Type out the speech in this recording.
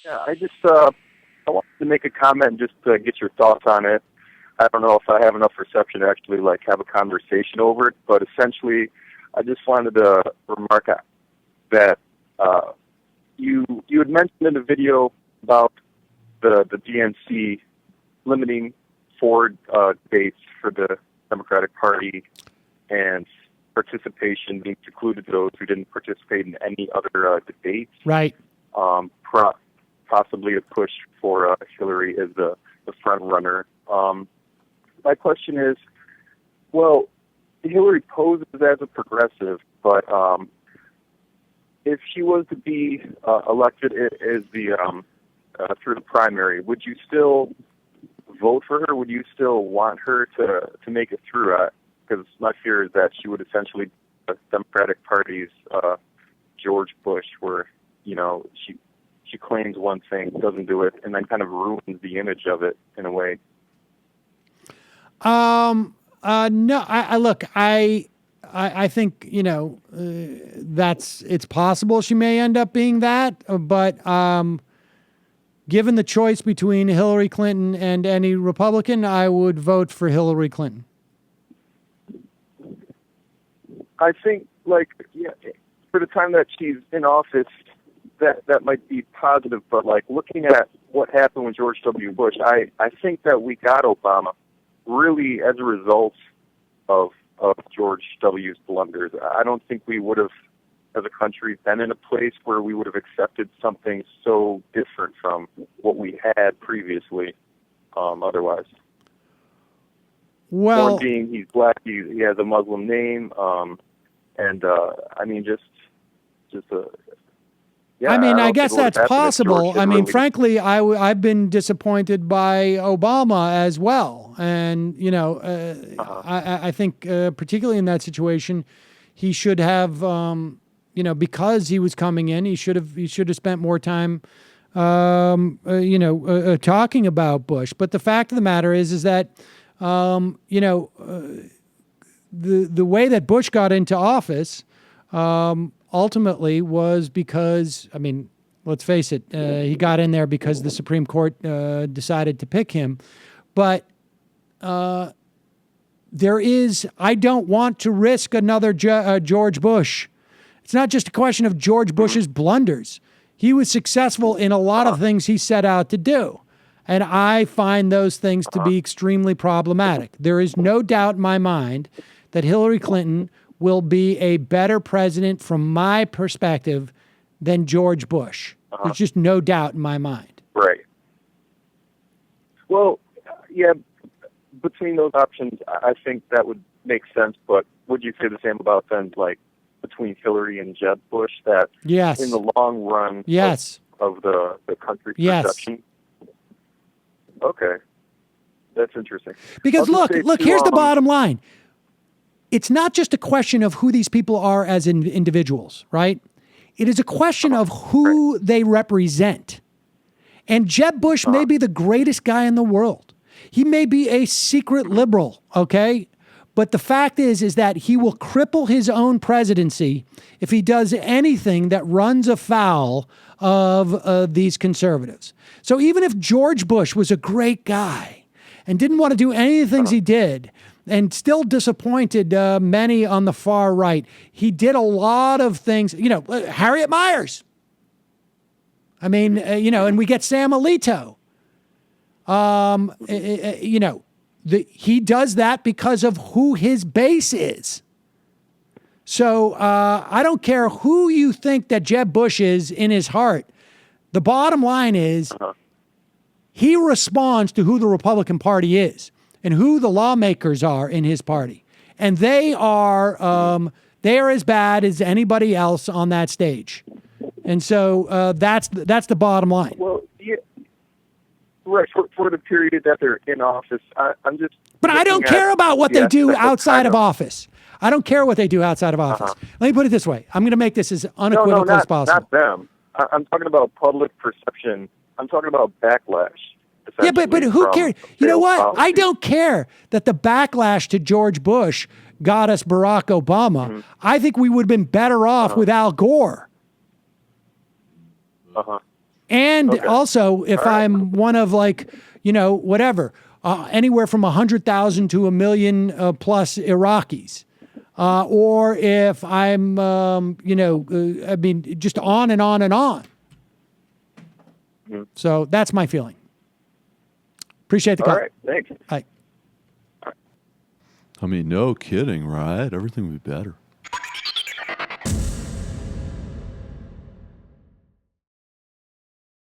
Yeah, I wanted to make a comment just to get your thoughts on it. I don't know if I have enough reception to actually have a conversation over it, but essentially, I just wanted to remark that you had mentioned in the video about the DNC limiting 4 debates for the Democratic Party and participation being precluded to those who didn't participate in any other debates. Right. Possibly a push for Hillary as the front runner. My question is, well, Hillary poses as a progressive, but if she was to be elected as the through the primary, would you still vote for her? Would you still want her to make it through? Because my fear is that she would essentially be the Democratic Party's George Bush, where she claims one thing, doesn't do it, and then kind of ruins the image of it in a way. No, I think, it's possible she may end up being that, but given the choice between Hillary Clinton and any Republican, I would vote for Hillary Clinton. I think, for the time that she's in office, that might be positive, but looking at what happened with George W. Bush, I think that we got Obama really as a result of George W.'s blunders. I don't think we would have, as a country, been in a place where we would have accepted something so different from what we had previously otherwise. Well, one being he's black, he has a Muslim name, I guess that's possible. Frankly, I've been disappointed by Obama as well. And, I think particularly in that situation, he should have, because he was coming in, he should have spent more time, talking about Bush. But the fact of the matter is that, the way that Bush got into office, ultimately was because, let's face it, he got in there because the Supreme Court decided to pick him. But I don't want to risk another George Bush. It's not just a question of George Bush's blunders. He was successful in a lot of things he set out to do. And I find those things to be extremely problematic. There is no doubt in my mind that Hillary Clinton will be a better president from my perspective than George Bush. There's just no doubt in my mind. Right. Well, yeah, between those options, I think that would make sense, but would you say the same about then, between Hillary and Jeb Bush, that yes, in the long run yes, of the country's yes, perception? Okay. That's interesting. Because look, here's the bottom line. It's not just a question of who these people are as individuals, right? It is a question of who they represent. And Jeb Bush may be the greatest guy in the world. He may be a secret liberal, okay? But the fact is that he will cripple his own presidency if he does anything that runs afoul of these conservatives. So even if George Bush was a great guy and didn't want to do any of the things he did, and still disappointed many on the far right. He did a lot of things, Harriet Miers. And we get Sam Alito. He does that because of who his base is. So I don't care who you think that Jeb Bush is in his heart. The bottom line is he responds to who the Republican Party is and who the lawmakers are in his party. And they are as bad as anybody else on that stage. And so that's the bottom line. Well, yeah, right, for the period that they're in office, I'm just... But I don't care about what they do outside of office. I don't care what they do outside of office. Let me put it this way. I'm going to make this as unequivocal as possible. Not them. I'm talking about public perception. I'm talking about backlash. Yeah, but who cares? You know what? Policy. I don't care that the backlash to George Bush got us Barack Obama. Mm-hmm. I think we would have been better off with Al Gore. And also, if I'm one of like, whatever, anywhere from 100,000 to 1 million plus Iraqis, or if I'm, I mean, just on and on and on. So that's my feeling. Appreciate the call. All right, thanks. Bye. I mean, no kidding, right? Everything would be better.